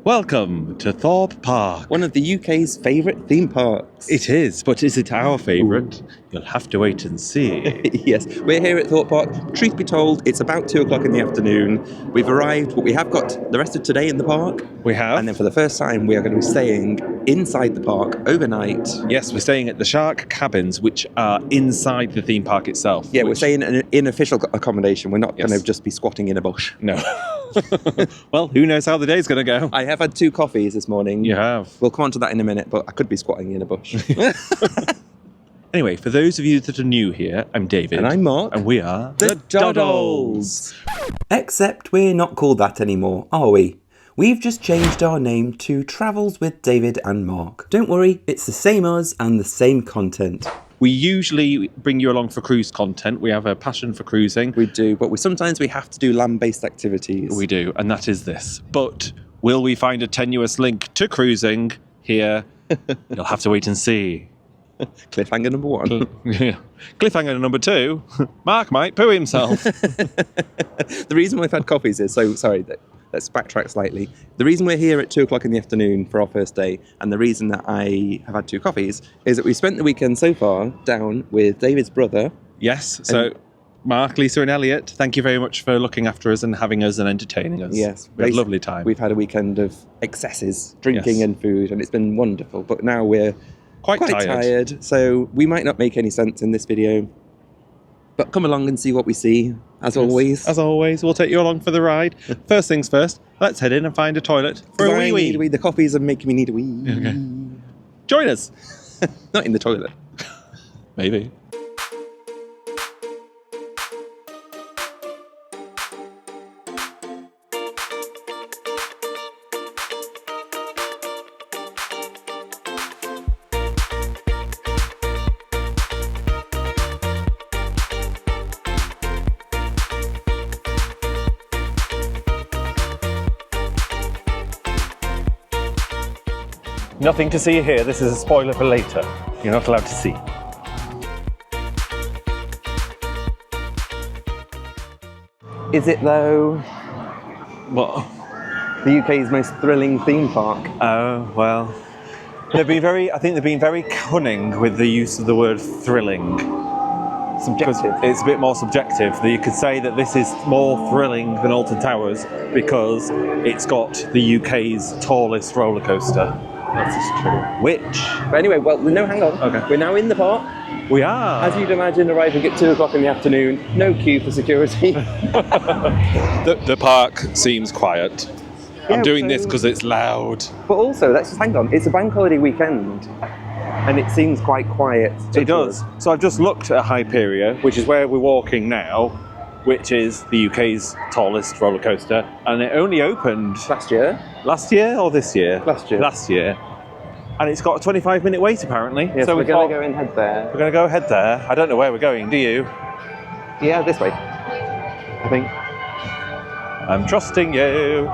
Welcome to Thorpe Park. One of the UK's favourite theme parks. It is, but is it our favourite? You'll have to wait and see. Yes, we're here at Thorpe Park. Truth be told, it's about 2 o'clock in the afternoon. We've arrived, but we have got the rest of today in the park. We have. And then for the first time, we are going to be staying inside the park overnight. Yes, we're staying at the Shark Cabins, which are inside the theme park itself. Yeah, we're staying in official accommodation. We're not going to just be squatting in a bush. No. Well, who knows how the day's going to go? I have had 2 coffees this morning. You have. We'll come on to that in a minute, but I could be squatting in a bush. Anyway, for those of you that are new here, I'm David. And I'm Mark. And we are the Doddles. Except we're not called that anymore, are we? We've just changed our name to Travels with David and Mark. Don't worry, it's the same us and the same content. We usually bring you along for cruise content. We have a passion for cruising. We do, but sometimes we have to do land-based activities. We do, and that is this. But will we find a tenuous link to cruising here? You'll have to wait and see. Cliffhanger number 1. Cliffhanger number 2. Mark might poo himself. The reason we've had coffees is, let's backtrack slightly. The reason we're here at 2 o'clock in the afternoon for our first day, and the reason that I have had 2 coffees, is that we spent the weekend so far down with David's brother. Yes, so Mark, Lisa and Elliot, thank you very much for looking after us and having us and entertaining us. Yes. We had a lovely time. We've had a weekend of excesses, drinking and food, and it's been wonderful. But now we're quite tired, so we might not make any sense in this video. But come along and see what we see, as always. As always, we'll take you along for the ride. First things first, let's head in and find a toilet for a wee-wee. The coffees are making me need a wee. Okay. Join us. Not in the toilet. Maybe. Nothing to see here. This is a spoiler for later. You're not allowed to see. Is it though? What? The UK's most thrilling theme park. Oh, well. I think they've been very cunning with the use of the word thrilling. Subjective. It's a bit more subjective. You could say that this is more thrilling than Alton Towers because it's got the UK's tallest roller coaster. That's true. Which? But anyway, hang on. Okay. We're now in the park. We are. As you'd imagine, arriving at 2 o'clock in the afternoon, no queue for security. The park seems quiet. Yeah, I'm doing this because it's loud. But also, let's just hang on. It's a bank holiday weekend, and it seems quite quiet. It does. So I've just looked at Hyperia, which is where we're walking now, which is the UK's tallest roller coaster, and it only opened Last year. Last year or this year? Last year. Last year. And it's got a 25-minute wait apparently. Yes, so we're going to go and head there. We're going to go ahead there. I don't know where we're going, do you? Yeah, this way, I think. I'm trusting you.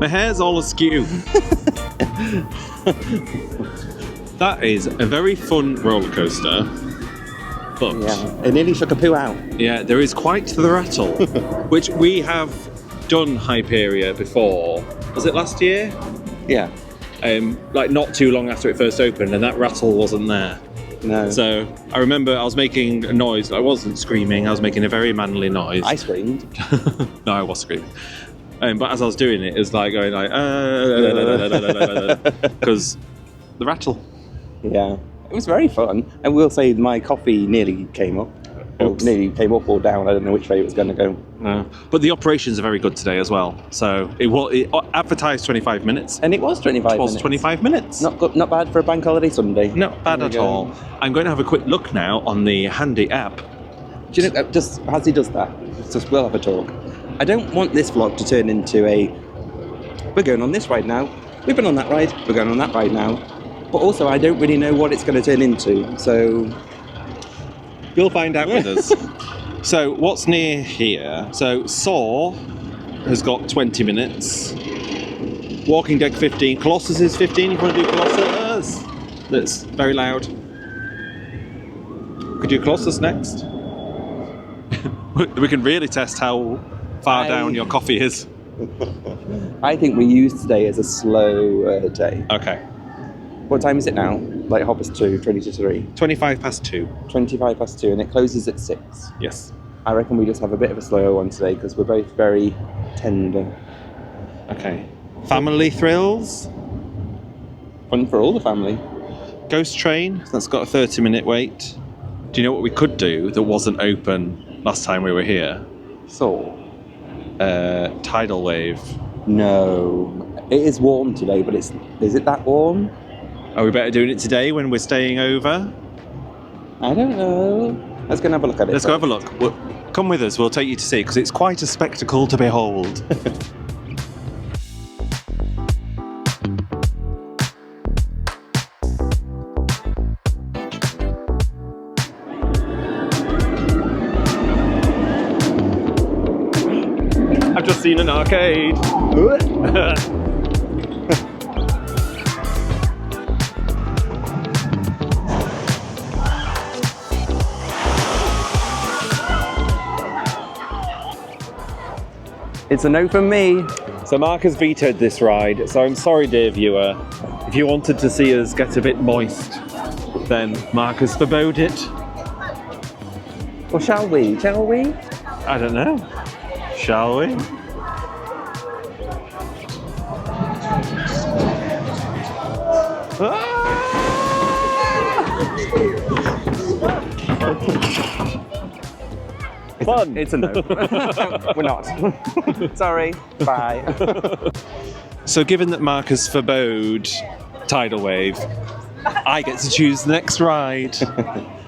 My hair's all askew. That is a very fun roller coaster, but it nearly shook a poo out. Yeah, there is quite the rattle, which we have done Hyperia before. Was it last year? Yeah. Like not too long after it first opened, and that rattle wasn't there. No. So I remember I was making a noise. I wasn't screaming. I was making a very manly noise. I screamed. No, I was screaming. But as I was doing it, it was like going like, because the rattle. Yeah, it was very fun. And we'll say my coffee nearly came up. Oops. nearly came up or down. I don't know which way it was going to go. No. But the operations are very good today as well. So it advertised 25 minutes. And it was 25 It was minutes. 25 minutes. Not good, not bad for a bank holiday Sunday. Not bad There at we go. all. I'm going to have a quick look now on the handy app. Do you know, just as he does that, we'll have a talk. I don't want this vlog to turn into we're going on this ride now, we've been on that ride, we're going on that ride now. But also, I don't really know what it's going to turn into, so... You'll find out with us. So, what's near here? So, Saw has got 20 minutes. Walking Dead 15. Colossus is 15. You want to do Colossus? That's very loud. Could do Colossus next. We can really test how far down your coffee is. I think we use today as a slow day. Okay. What time is it now? Like 2:30, 20 to 3. 25 past 2. 25 past 2, and it closes at 6. Yes. I reckon we just have a bit of a slower one today because we're both very tender. Okay. Family Thrills. Fun for all the family. Ghost Train. That's got a 30-minute wait. Do you know what we could do that wasn't open last time we were here? So, Tidal Wave. no. It is warm today, but is it that warm? Are we better doing it today when we're staying over? I don't know. Let's go and have a look at it. Let's go have a look. Come with us, we'll take you to see, because it's quite a spectacle to behold. I've just seen an arcade. It's a no from me. So Mark has vetoed this ride, so I'm sorry, dear viewer. If you wanted to see us get a bit moist, then Mark has forbode it. Well, shall we? Shall we? I don't know. Shall we? Fun. It's a no. We're not. Sorry. Bye. So given that Mark has forbode Tidal Wave, I get to choose the next ride.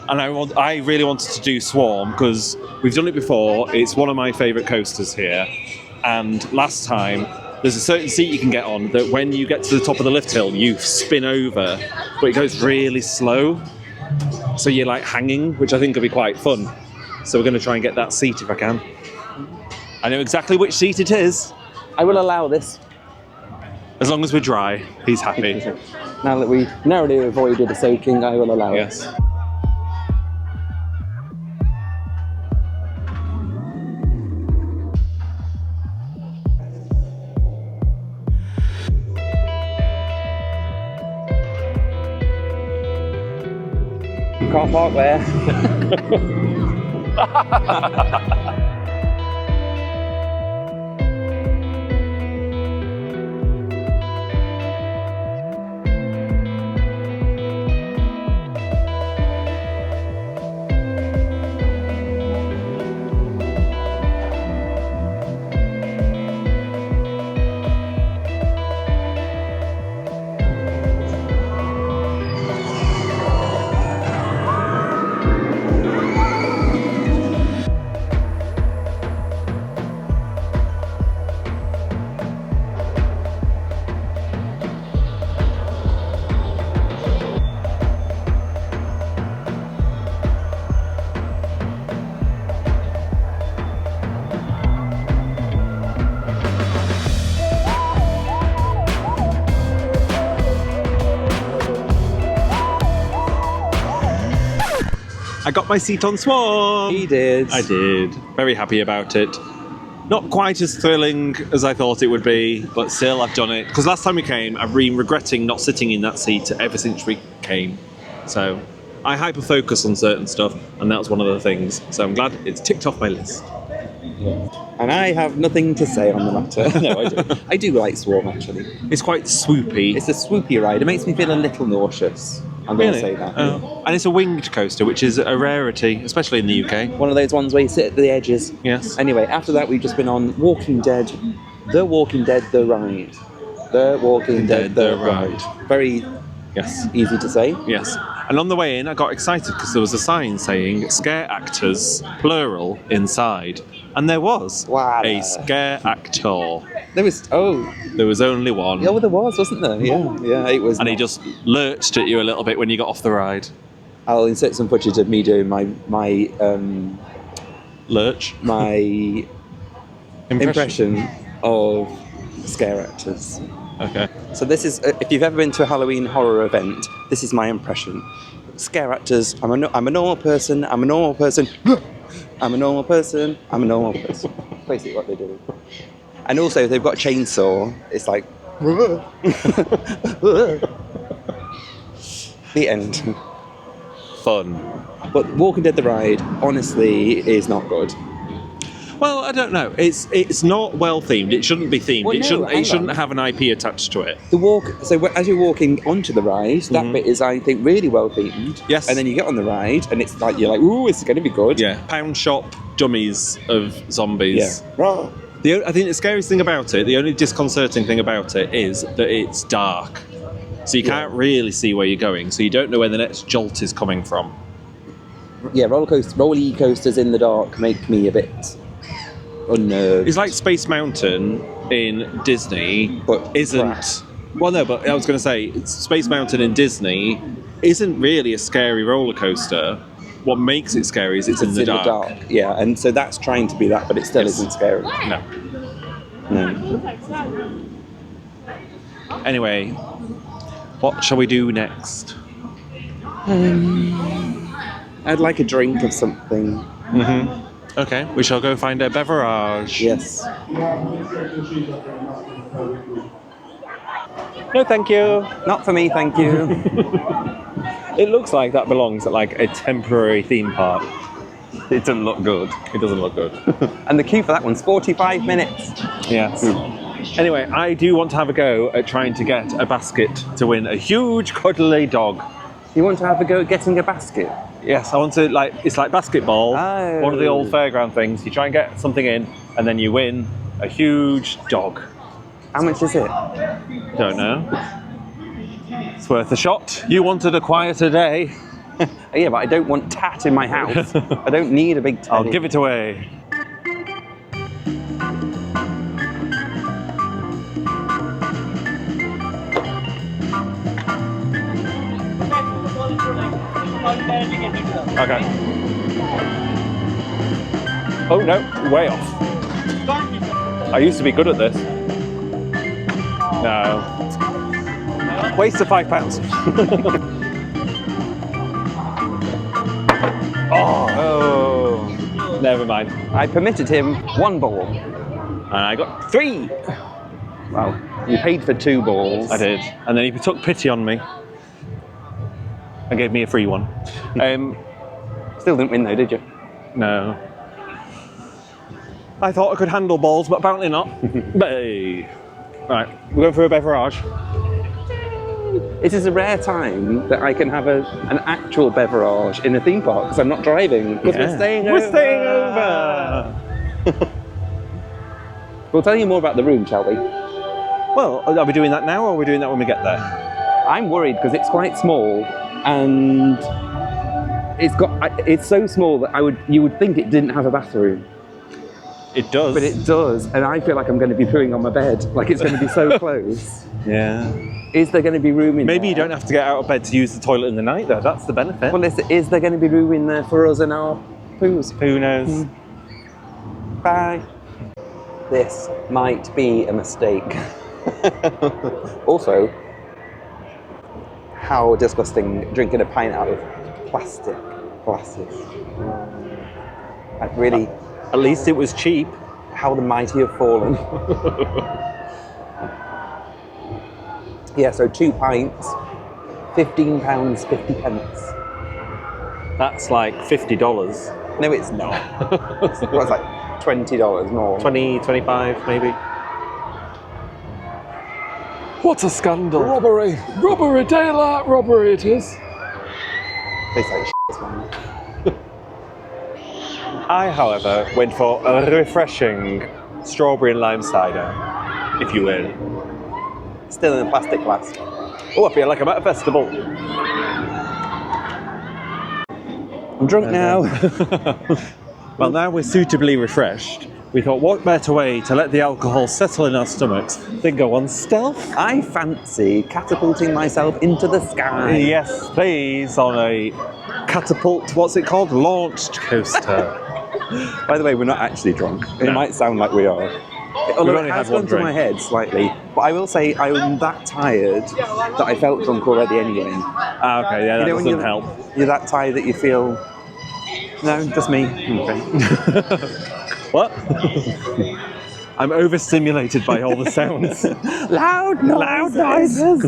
And I really wanted to do Swarm because we've done it before. It's one of my favourite coasters here. And last time, there's a certain seat you can get on that when you get to the top of the lift hill, you spin over, but it goes really slow. So you're like hanging, which I think will be quite fun. So we're going to try and get that seat if I can. I know exactly which seat it is. I will allow this. As long as we're dry, he's happy. Now that we narrowly avoided a soaking, I will allow it. Yes. You can't park there. I got my seat on Swarm. He did. I did. Very happy about it. Not quite as thrilling as I thought it would be, but still I've done it. Because last time we came, I've been regretting not sitting in that seat ever since we came. So I hyper-focus on certain stuff, and that was one of the things. So I'm glad it's ticked off my list. And I have nothing to say on the matter. No, I do. I do like Swarm, actually. It's quite swoopy. It's a swoopy ride. It makes me feel a little nauseous. I'm going to say that. Oh. And it's a winged coaster, which is a rarity, especially in the UK. One of those ones where you sit at the edges. Yes. Anyway, after that, we've just been on Walking Dead, The Walking Dead, The Ride. The Walking Dead, The Ride. Very easy to say. Yes. And on the way in, I got excited because there was a sign saying scare actors, plural, inside. And there was a scare actor. There was, There was only one. Yeah, well, there was, wasn't there? Yeah, it was. And he just lurched at you a little bit when you got off the ride. I'll insert some footage of me doing my Lurch? My impression of scare actors. Okay. So this is, if you've ever been to a Halloween horror event, this is my impression. Scare actors, I'm a normal person, I'm a normal person, I'm a normal person, I'm a normal person. Basically what they do. And also, if they've got a chainsaw, it's like... The end. Fun. But Walking Dead the Ride, honestly, is not good. Well, I don't know. It's not well themed. It shouldn't be themed. Well, it shouldn't have an IP attached to it. So as you're walking onto the ride, that bit is, I think, really well themed. Yes. And then you get on the ride, and it's like, you're like, ooh, it's going to be good. Yeah. Pound shop dummies of zombies. Yeah. I think the scariest thing about it, the only disconcerting thing about it, is that it's dark. So you can't really see where you're going, so you don't know where the next jolt is coming from. Yeah, rolly coasters in the dark make me a bit unnerved. It's like Space Mountain in Disney, but isn't... crap. Well, no, but I was going to say, Space Mountain in Disney isn't really a scary roller coaster. What makes it scary is it's in the dark. Yeah, and so that's trying to be that, but it still isn't scary. No. Anyway, what shall we do next? I'd like a drink of something. Mm-hmm. Okay, we shall go find a beverage. Yes. No, thank you. Not for me, thank you. It looks like that belongs at like a temporary theme park. It doesn't look good. It doesn't look good. And the queue for that one's 45 minutes. Yes. Anyway, I do want to have a go at trying to get a basket to win a huge cuddly dog. You want to have a go at getting a basket? Yes, I want to, it's like basketball, Oh. one of the old fairground things. You try and get something in, and then you win a huge dog. How much is it? Don't know. It's worth a shot. You wanted a quieter day. Yeah, but I don't want tat in my house. I don't need a big tat. I'll give it away. Okay. Oh no, way off. I used to be good at this. No. Waste of £5. Oh, never mind. I permitted him 1 ball. And I got 3. Well, you paid for 2 balls. I did. And then he took pity on me and gave me a free one. Still didn't win though, did you? No. I thought I could handle balls, but apparently not. Hey. Right, we're going for a beverage. It is a rare time that I can have an actual beverage in a theme park because I'm not driving. Because we're staying over. We're staying over. We'll tell you more about the room, shall we? Well, are we doing that now, or are we doing that when we get there? I'm worried because it's quite small and it's so small that you would think it didn't have a bathroom. It does. But it does, and I feel like I'm going to be pooing on my bed. Like it's going to be so close. Yeah. Is there going to be room in there? Maybe you don't have to get out of bed to use the toilet in the night, though. That's the benefit. Well, is there going to be room in there for us and our poos? Who knows? Bye. This might be a mistake. Also, how disgusting drinking a pint out of plastic glasses. I'd really... At least it was cheap. How the mighty have fallen. Yeah, so 2 pints, £15.50. That's like $50. No, it's not. It's like $20 more. 20, 25 maybe. What a scandal. Robbery, daylight robbery it is. Tastes like shit as well. I, however, went for a refreshing strawberry and lime cider, if you will. Still in a plastic glass. Oh, I feel like I'm at a festival. I'm drunk now. Well, now we're suitably refreshed. We thought, what better way to let the alcohol settle in our stomachs than go on stealth? I fancy catapulting myself into the sky. Yes, please, on a catapult, what's it called? Launched coaster. By the way, we're not actually drunk. It No. might sound like we are. Although only it has had one gone through my drink. head slightly. But I will say I'm that tired that I felt drunk already anyway. Ah, okay, yeah, that when doesn't help. You're that tired that you feel... No, just me. Okay. What? I'm overstimulated by all the sounds. Loud noises!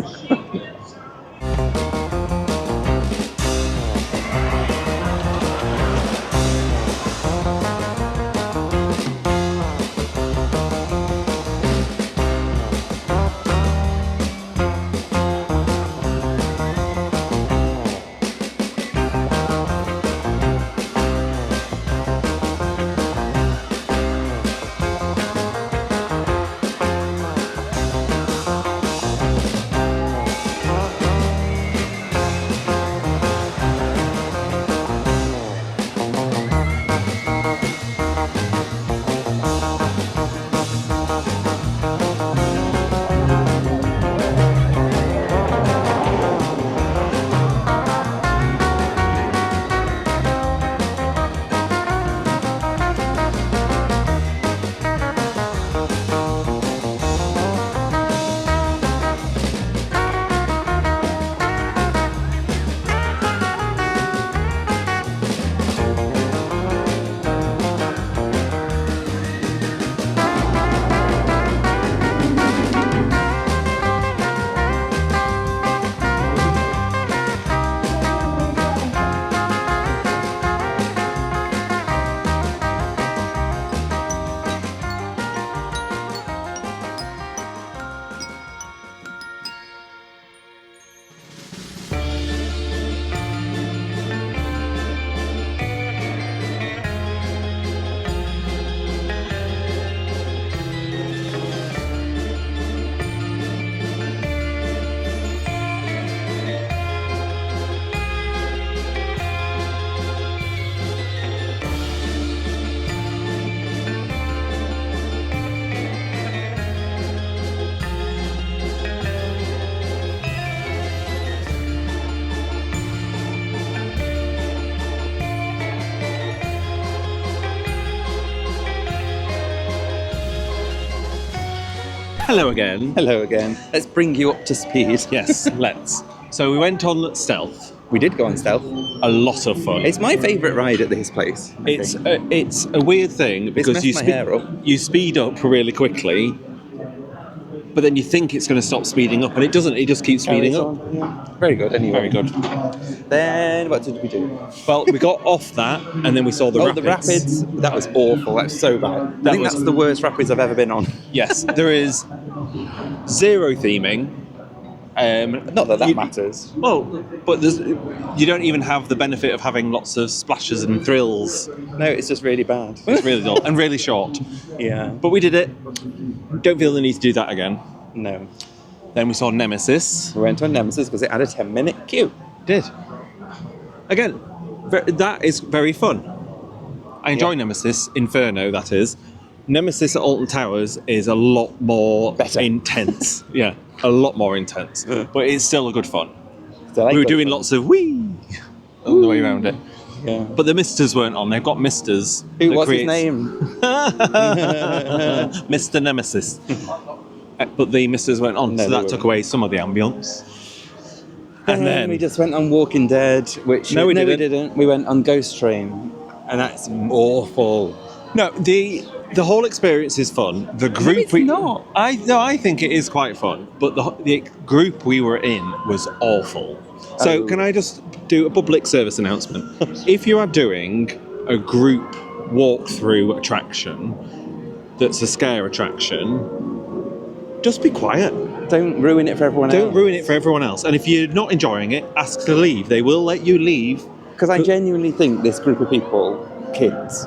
Hello again. Hello again. Let's bring you up to speed. Yes, let's. So we went on stealth. We did go on stealth. A lot of fun. It's my favourite ride at this place. I think. It's a weird thing because messed you my hair up. you speed up really quickly, but then you think it's going to stop speeding up, and it doesn't. It just keeps speeding Carries up. on, yeah. Very good, anyway. Very good. Then what did we do? Well, we got off that, and then we saw the rapids. The rapids. That was awful. That was so bad. I think that's the worst rapids I've ever been on. Yes, there is zero theming. Not that matters. Well, but you don't even have the benefit of having lots of splashes and thrills. No, it's just really bad. It's really dull and really short. Yeah. But we did it. Don't feel the need to do that again. No. Then we saw Nemesis. We went on Nemesis because it had a 10-minute queue. Did. Again, that is very fun. I enjoy Nemesis Inferno, that is. Nemesis at Alton Towers is a lot more Better. intense. Yeah, a lot more intense. But it's still a good fun. We were doing lots of wee on the way around it. Yeah. But the misters weren't on. They've got misters. What's his name? Mr. Nemesis. But the misters weren't on, No, so they that took weren't. away some of the ambience. And then we just went on Walking Dead, which No, we we didn't. didn't. We went on Ghost Train, and that's awful. no, the whole experience is fun. The group it's not. I think it is quite fun, but the group we were in was awful. So Oh. can I just do a public service announcement? If you are doing a group walkthrough attraction that's a scare attraction, just be quiet. Don't ruin it for everyone else. Don't ruin it for everyone else. And if you're not enjoying it, ask to leave. They will let you leave Because I genuinely think this group of people, kids,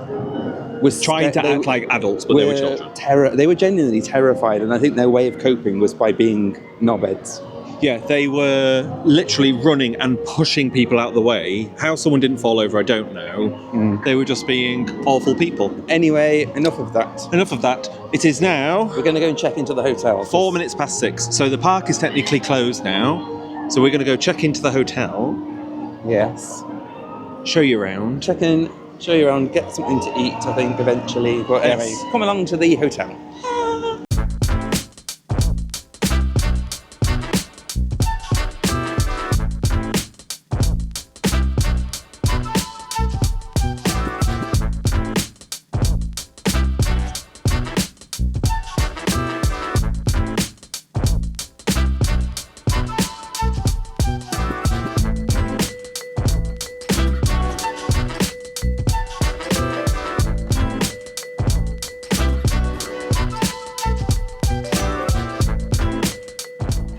was Trying to act like adults, but they were children. They were genuinely terrified, and I think their way of coping was by being knobheads. Yeah, they were literally running and pushing people out the way. How someone didn't fall over, I don't know. They were just being awful people. Anyway, enough of that. Enough of that. It is now... We're going to go and check into the hotel. 4 minutes past 6. So the park is technically closed now. So we're going to go check into the hotel. Yes. Show you around. Check in, show you around, get something to eat, I think, eventually. But anyway, come along to the hotel.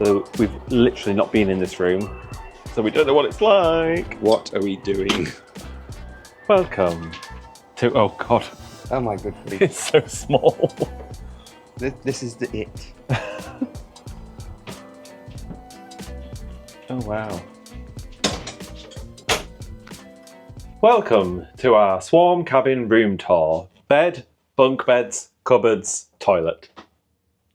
So we've literally not been in this room, so we don't know what it's like. What are we doing? Welcome to... Oh, God. Oh, my good grief. It's so small. This is the it. Oh, wow. Welcome to our Swarm cabin room tour. Bed, bunk beds, cupboards, toilet.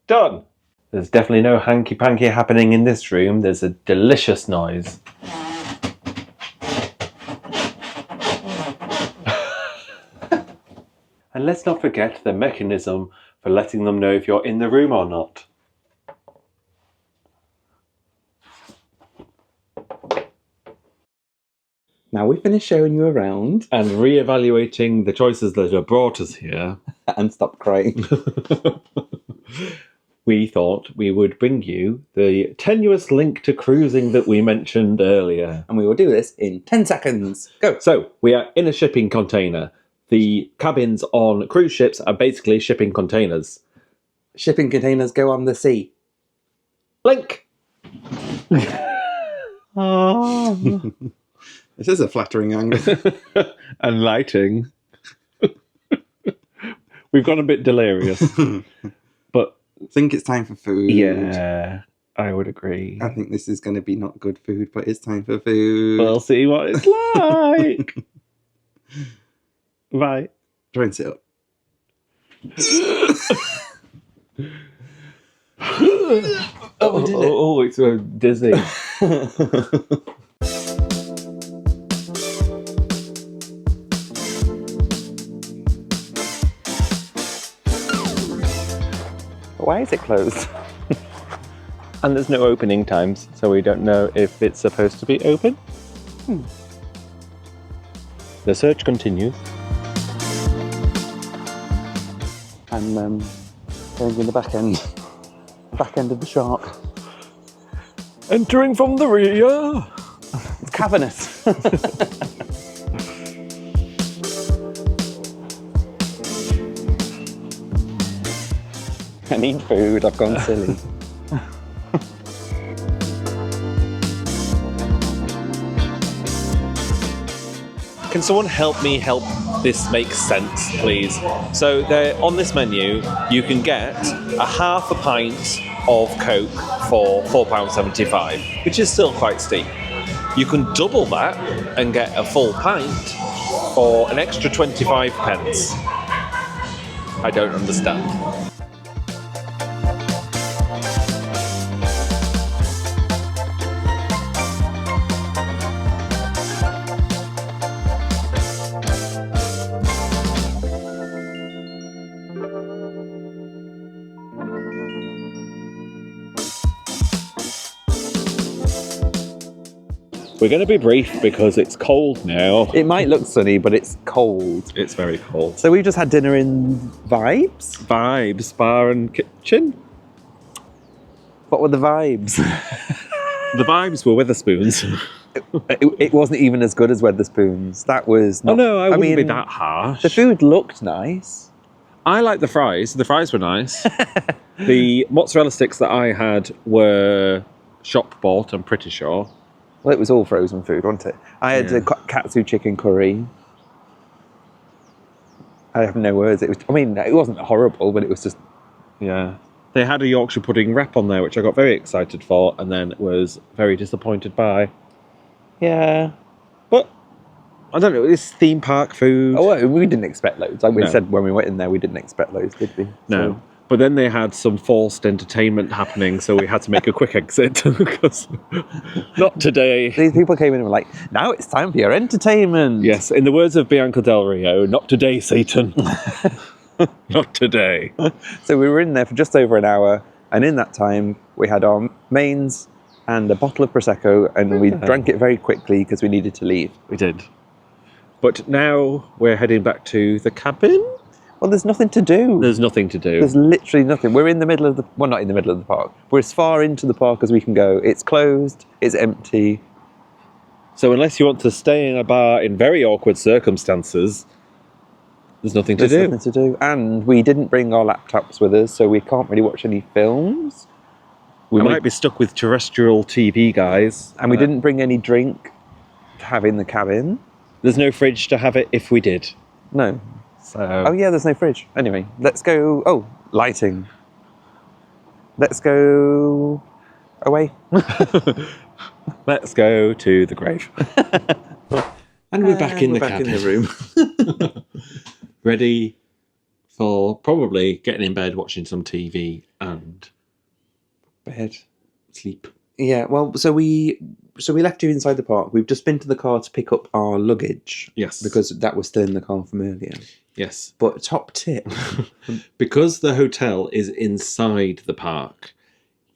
Done. There's definitely no hanky-panky happening in this room. There's a delicious noise. And let's not forget the mechanism for letting them know if you're in the room or not. Now we finished showing you around. And re-evaluating the choices that have brought us here. And stop crying. We thought we would bring you the tenuous link to cruising that we mentioned earlier. And we will do this in 10 seconds. Go. So, we are in a shipping container. The cabins on cruise ships are basically shipping containers. Shipping containers go on the sea. Link! This is a flattering angle. And lighting. We've gone a bit delirious. But I think it's time for food. yeah, I would agree. I think this is going to be not good food, but it's time for food. We'll see what it's like. Bye. Try and sit up. Oh, it's so dizzy. Why is it closed? And there's no opening times, so we don't know if it's supposed to be open. The search continues. I'm going in the back end of the shark. Entering from the rear. It's cavernous. I need food, I've gone silly. Can someone help me help this make sense, please? So there, on this menu, you can get a half a pint of Coke for £4.75, which is still quite steep. You can double that and get a full pint for an extra 25 pence. I don't understand. We're going to be brief because it's cold now. It might look sunny, but it's cold. It's very cold. So we've just had dinner in Vibes? Vibes, bar and kitchen. What were the vibes? The vibes were Wetherspoons. It wasn't even as good as Wetherspoons. That was not... Oh no, I wouldn't be that harsh. The food looked nice. I like the fries. The fries were nice. The mozzarella sticks that I had were shop bought, I'm pretty sure. Well, it was all frozen food, wasn't it? I had Yeah. katsu chicken curry. I have no words. It wasn't horrible, but it was just... Yeah. They had a Yorkshire pudding wrap on there, which I got very excited for, and then was very disappointed by. Yeah. But, I don't know, it's theme park food. Oh, well, we didn't expect loads. Like we No. said when we went in there, we didn't expect loads, did we? No. So- But then they had some forced entertainment happening, so we had to make a quick exit. Because not today. These people came in and were like, now it's time for your entertainment. Yes, in the words of Bianca Del Rio, not today, Satan. Not today. So we were in there for just over an hour, and in that time, we had our mains and a bottle of Prosecco, and we drank it very quickly because we needed to leave. We did. But now we're heading back to the cabin. Well, there's nothing to do. There's nothing to do. There's literally nothing. We're in the middle of the... Well, not in the middle of the park. We're as far into the park as we can go. It's closed. It's empty. So unless you want to stay in a bar in very awkward circumstances, there's nothing to There's do. nothing to do. And we didn't bring our laptops with us, so we can't really watch any films. We And might be stuck with terrestrial TV, guys. And we didn't bring any drink to have in the cabin. There's no fridge to have it if we did. No. So Oh, yeah, there's no fridge. Anyway, let's go... Oh, lighting. Let's go away. let's go to the grave. And we're back in the cabin. in the room. Ready for probably getting in bed, watching some TV and Bed. sleep. Yeah, well, so we left you inside the park. We've just been to the car to pick up our luggage. Yes. Because that was still in the car from earlier. Yes. But top tip. Because the hotel is inside the park,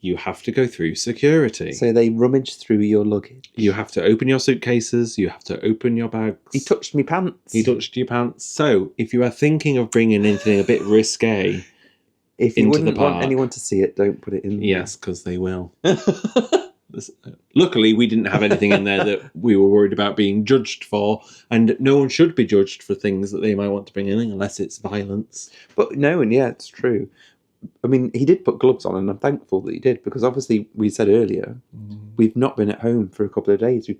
you have to go through security. So they rummaged through your luggage. You have to open your suitcases, you have to open your bags. He touched me pants. He touched your pants. So, if you are thinking of bringing anything a bit risque, If you into the wouldn't want park. anyone to see it, don't put it in. yes, because they will. Luckily, we didn't have anything in there that we were worried about being judged for, and no one should be judged for things that they might want to bring in unless it's violence. But no, and yeah, it's true. I mean, he did put gloves on, and I'm thankful that he did, because obviously we said earlier we've not been at home for a couple of days. We've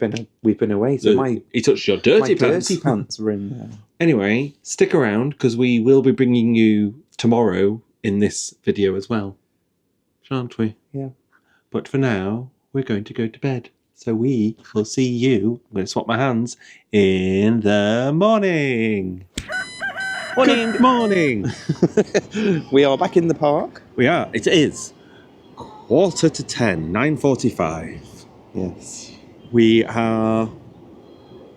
been away, so He touched your my dirty pants. dirty pants were in there. Anyway, stick around because we will be bringing you tomorrow in this video as well, shan't we? Yeah. But for now, we're going to go to bed. So we will see you, I'm going to swap my hands, in the morning. Morning. Good morning. We are back in the park. We are. It is 9:45, 9:45. Yes. We are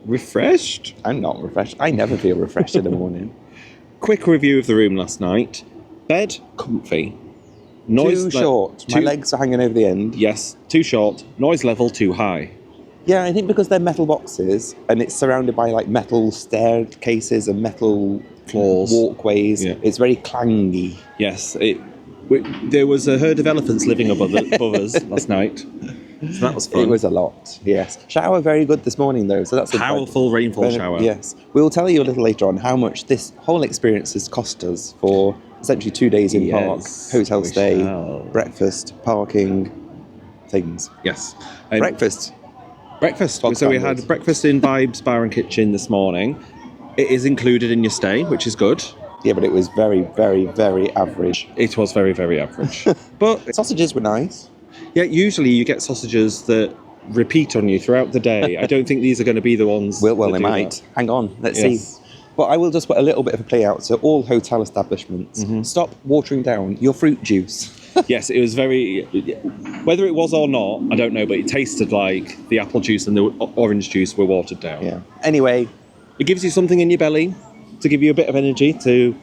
refreshed. I'm not refreshed. I never feel refreshed in the morning. Quick review of the room last night. Bed, comfy. Too short. My legs are hanging over the end. Yes, too short. Noise level too high. Yeah, I think because they're metal boxes and it's surrounded by like metal staircases and metal Floors. walkways, Yeah. it's very clangy. Yes, there was a herd of elephants living above us last night. So that was fun. It was a lot, yes. Shower very good this morning though, so that's a Powerful rainfall shower. Yes. We'll tell you a little later on how much this whole experience has cost us for essentially 2 days in park, Yes, hotel we stay, shall. breakfast, parking, things. Yes. Breakfast. Breakfast. Bog So we standard. had breakfast in Vibes Bar and Kitchen this morning. It is included in your stay, which is good. Yeah, but it was very, very, very average. It was very, very average. But Sausages were nice. yeah, usually you get sausages that repeat on you throughout the day. I don't think these are going to be the ones. Well, that they do might. that. Hang on, let's Yes. see. But I will just put a little bit of a play out. So all hotel establishments, stop watering down your fruit juice. Yes, it was very. Whether it was or not, I don't know, but it tasted like the apple juice and the orange juice were watered down. Yeah. Anyway, It gives you something in your belly to give you a bit of energy to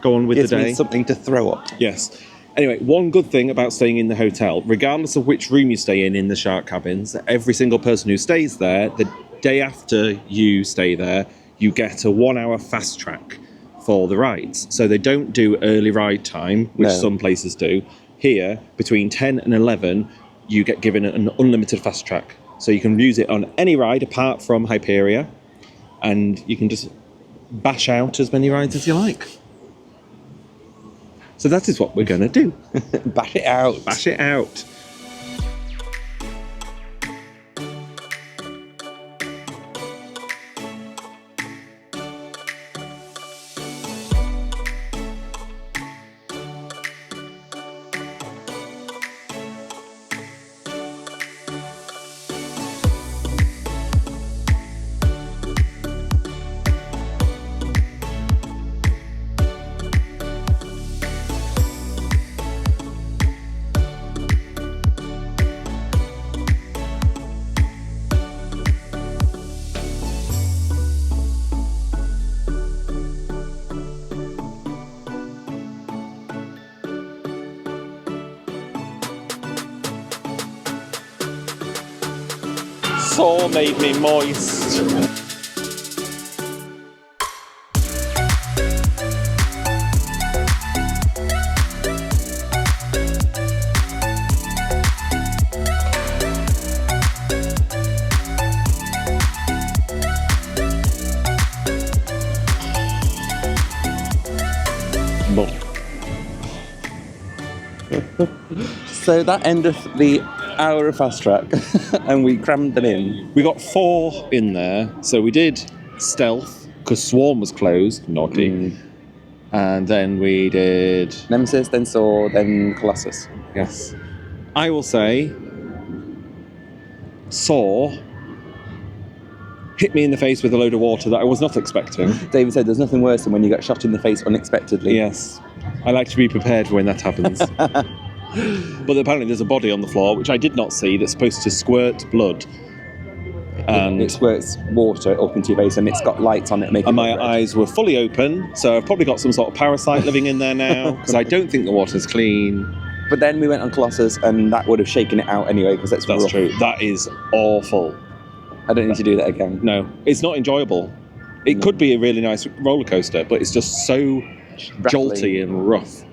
go on with gives the day. me something to throw up. Yes. Anyway, one good thing about staying in the hotel, regardless of which room you stay in the shark cabins, every single person who stays there, the day after you stay there, you get a 1 hour fast track for the rides. So they don't do early ride time, which No. some places do. Here, between 10 and 11, you get given an unlimited fast track. So you can use it on any ride apart from Hyperia, and you can just bash out as many rides as you like. So that is what we're going to do. Bash it out. Bash it out. saw made me moist. So that ended the hour of fast track, and we crammed them in. We got 4 in there. So we did stealth because Swarm was closed, naughty. And then we did Nemesis, then Saw, then Colossus. yes. I will say Saw hit me in the face with a load of water that I was not expecting. David said there's nothing worse than when you get shot in the face unexpectedly. Yes. I like to be prepared for when that happens. But apparently there's a body on the floor, which I did not see, that's supposed to squirt blood. And it squirts water up into your face, and it's got lights on it making my it red. eyes were fully open, so I've probably got some sort of parasite living in there now, because I don't think the water's clean. But then we went on Colossus, and that would have shaken it out anyway, because that's rough. True. That is awful. I don't need to do that again. No, it's not enjoyable. It could be a really nice roller coaster, but it's just so jolty and rough.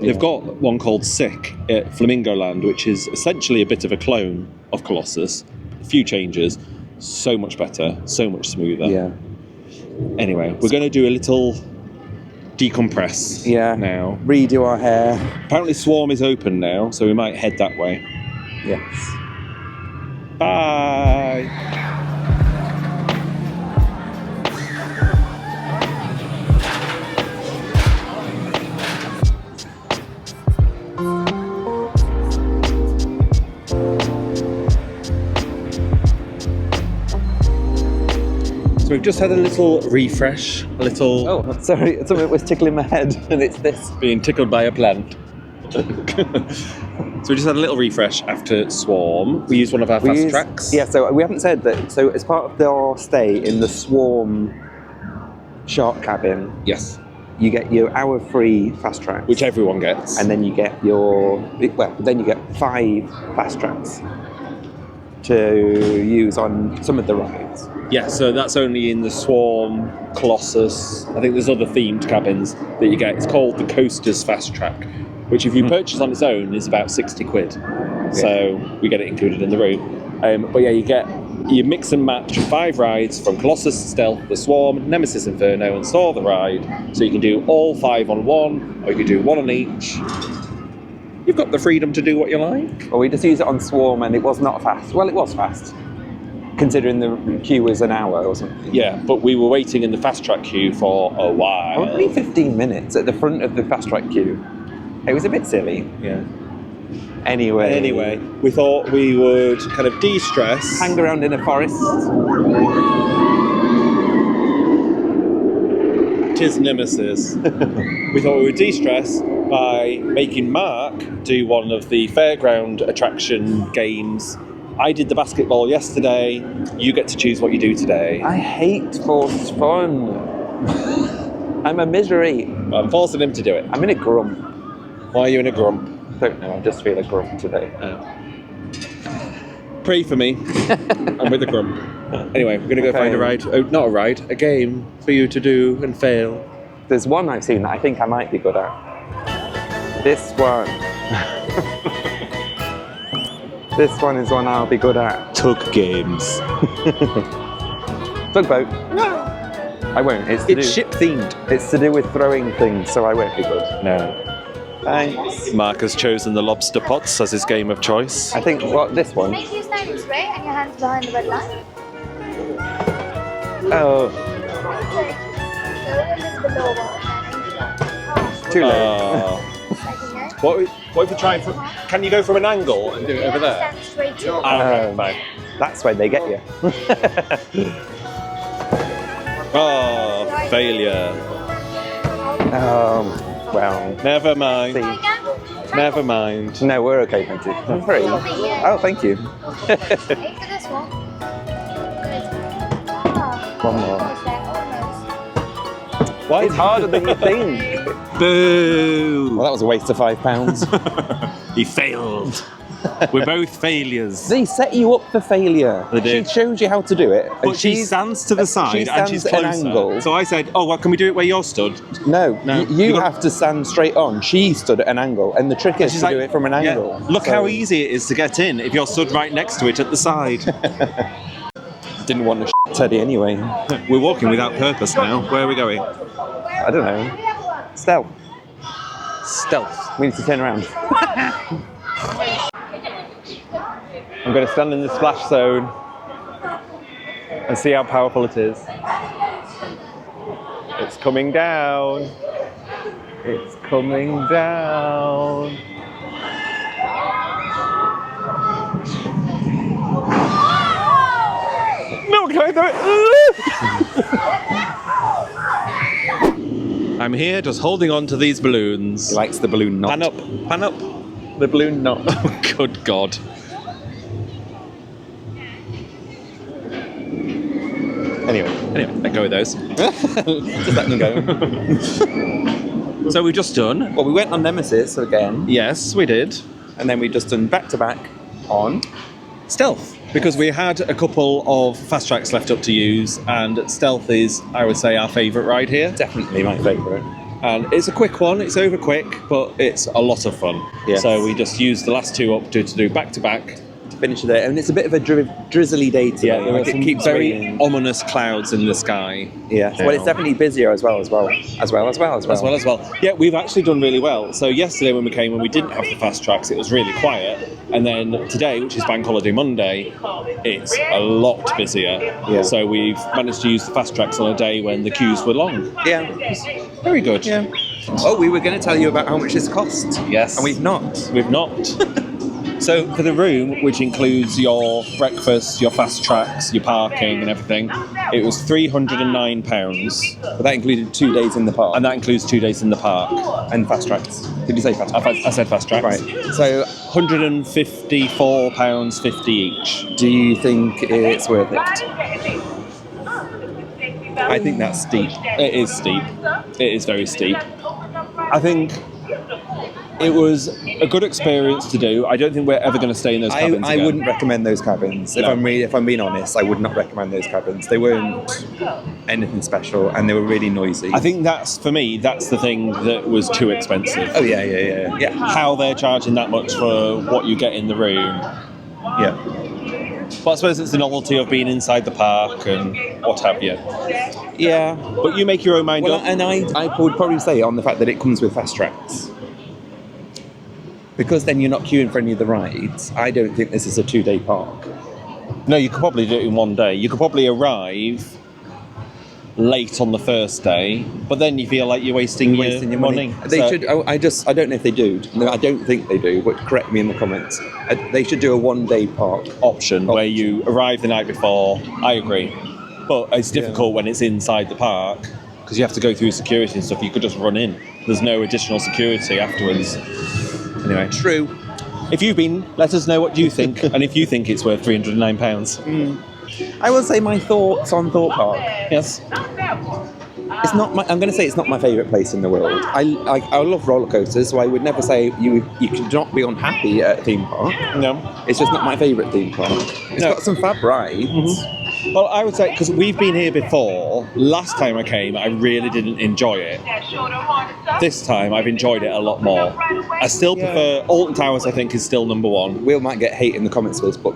They've got one called Sick at Flamingo Land, which is essentially a bit of a clone of Colossus. A few changes. So much better, so much smoother. Yeah. Anyway, we're going to do a little decompress now. Redo our hair. Apparently Swarm is open now, so we might head that way. Yes. Bye! So we've just had a little refresh, a little... Oh, sorry, something was tickling my head, and it's this. Being tickled by a plant. So we just had a little refresh after Swarm. We used one of our fast tracks. Yeah, so we haven't said that. So as part of our stay in the Swarm shark cabin, Yes. you get your hour free fast tracks. Which everyone gets. And then you get then you get 5 fast tracks to use on some of the rides. Yeah, so that's only in the Swarm, Colossus. I think there's other themed cabins that you get. It's called the Coasters Fast Track, which if you purchase on its own is about 60 quid. So we get it included in the room. But yeah, you mix and match 5 rides from Colossus, Stealth, the Swarm, Nemesis Inferno, and Saw the Ride. So you can do all 5 on one, or you can do 1 on each. You've got the freedom to do what you like. Well, we just used it on Swarm, and it was not fast. Well, it was fast, considering the queue was an hour or something. Yeah, but we were waiting in the fast track queue for a while. Only 15 minutes at the front of the fast track queue. It was a bit silly. Yeah. Anyway, we thought we would kind of de-stress. hang around in a forest. Tis Nemesis. We thought we would de-stress by making Mark do one of the fairground attraction games. I did the basketball yesterday. You get to choose what you do today. I hate forced fun. I'm a misery. I'm forcing him to do it. I'm in a grump. Why are you in a grump? Don't know, I just feel a grump today. Pray for me. I'm with a grump. Anyway, we're going to go find a ride. Oh, not a ride, a game for you to do and fail. There's one I've seen that I think I might be good at. This one. This one is one I'll be good at. Tug games. Tugboat. I won't. It's ship themed. It's to do with throwing things, so I won't be good. No. Thanks. Mark has chosen the lobster pots as his game of choice. I think this one. Make you stand this way and your hands behind the red line. Oh, too late. What if you try for? Can you go from an angle and do it over there? Stand straight to Fine. That's when they get you. Oh, failure. Well, Never mind. see. Never mind. No, we're okay, thank you. I'm free. Oh, thank you. Wait for this one. One more. Almost there, almost. Why? It's harder than you think. Boo! Well, that was a waste of £5. He failed. We're both failures. They set you up for failure. They do. She shows you how to do it. But she stands to the side and she's stands at closer. an angle. So I said, "Oh, well, can we do it where you're stood?" No, No. you have to stand straight on. She stood at an angle, and the trick is She's to like, do it from an yeah, angle. Look So- how easy it is to get in if you're stood right next to it at the side. Didn't want to Teddy anyway. We're walking without purpose now. Where are we going? I don't know. Stealth. Stealth. We need to turn around. I'm going to stand in the splash zone and see how powerful it is. It's coming down. It's coming down. No, can I do it? I'm here just holding on to these balloons. He likes the balloon knot. Pan up, pan up. The balloon knot. Oh, good God. Anyway, Let go of those. just let them go. So we've just done. Well, we went on Nemesis again, Yes, we did. and then we just done back to back on. Stealth. Because we had a couple of fast tracks left up to use, and Stealth is, I would say, our favourite ride here. Definitely my favourite. And it's a quick one, it's over quick, but it's a lot of fun. Yes. So we just used the last two up to do back to back. To finish the day, and it's a bit of a drizzly day today. Yeah, there like are some it keeps very raining. ominous clouds in the sky. Yeah. Well, it's definitely busier as well. As well. Yeah, we've actually done really well. So yesterday when we came and we didn't have the fast tracks, it was really quiet. And then today, which is Bank Holiday Monday, it's a lot busier. Yeah. So we've managed to use the fast tracks on a day when the queues were long. Yeah. Very good. Yeah. Oh, we were going to tell you about how much this cost. Yes. And we've not. We've not. So for the room, which includes your breakfast, your fast tracks, your parking and everything, it was £309. But that included 2 days in the park. And that includes 2 days in the park. And fast tracks. Did you say fast tracks? I said fast tracks. Right. So, £154.50 each. do you think it's worth it? I think that's steep. It is steep. It is very steep. I think it was a good experience to do. I don't think we're ever going to stay in those cabins I again. wouldn't recommend those cabins. No. If I'm being honest, I would not recommend those cabins. They weren't anything special, and they were really noisy. I think that's, for me, that's the thing that was too expensive. Oh yeah. How they're charging that much for what you get in the room. Yeah. But I suppose it's the novelty of being inside the park and what have you. Yeah. But you make your own mind Well, up. and I would probably say on the fact that it comes with fast tracks. Because then you're not queuing for any of the rides, I don't think this is a 2-day park. No, you could probably do it in one day. You could probably arrive late on the first day, but then you feel like you're wasting your money. They So- should. I don't know if they do. No, I don't think they do. But correct me in the comments. They should do a 1-day park. option where you arrive the night before. I agree. But it's difficult when it's inside the park because you have to go through security and stuff. You could just run in. There's no additional security afterwards. Anyway, True. if you've been, let us know what you think and if you think it's worth £309. I will say my thoughts on Thorpe Park. Yes. It's not. I'm going to say it's not my favourite place in the world. I love roller coasters, so I would never say you could not be unhappy at a theme park. No. It's just not my favourite theme park. It's No. got some fab rides. Well, I would say, because we've been here before, last time I came, I really didn't enjoy it. This time, I've enjoyed it a lot more. I still prefer, Alton Towers, I think, is still number one. Will might get hate in the comments for this, but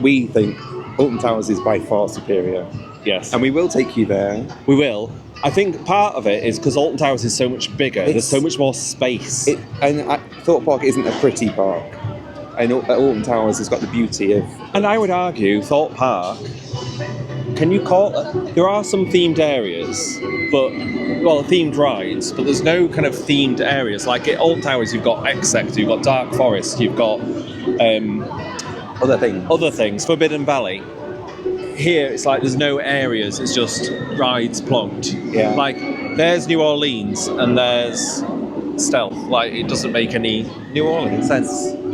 we think Alton Towers is by far superior, Yes. and we will take you there. We will. I think part of it is because Alton Towers is so much bigger, there's so much more space. Thorpe Park isn't a pretty park, and Alton Towers has got the beauty of. And I would argue, Thorpe Park, can you call it? There are some themed areas, themed rides, but there's no kind of themed areas. Like at Alton Towers, you've got X Sector, you've got Dark Forest, you've got other things, Forbidden Valley. Here, it's like there's no areas, it's just rides plonked. Yeah. Like, there's New Orleans and there's Stealth. Like, it doesn't make any New Orleans. sense.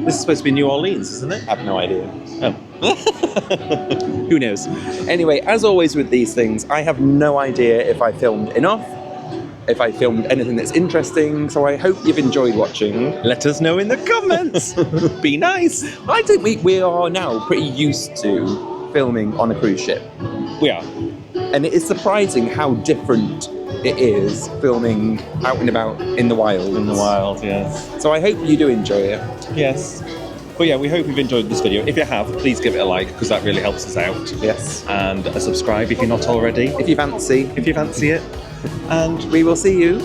This is supposed to be New Orleans, isn't it? I have no idea. Oh. Who knows? Anyway, as always with these things, I have no idea if I filmed enough if I filmed anything that's interesting. So I hope you've enjoyed watching. Let us know in the comments. Be nice. I think we are now pretty used to filming on a cruise ship. We are. And it is surprising how different it is filming out and about in the wild. In the wild, yes. So I hope you do enjoy it. Yes. But yeah, we hope you've enjoyed this video. If you have, please give it a like, because that really helps us out. Yes. And a subscribe if you're not already. If you fancy. If you fancy it. And We will see you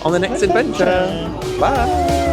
on the next adventure. Bye.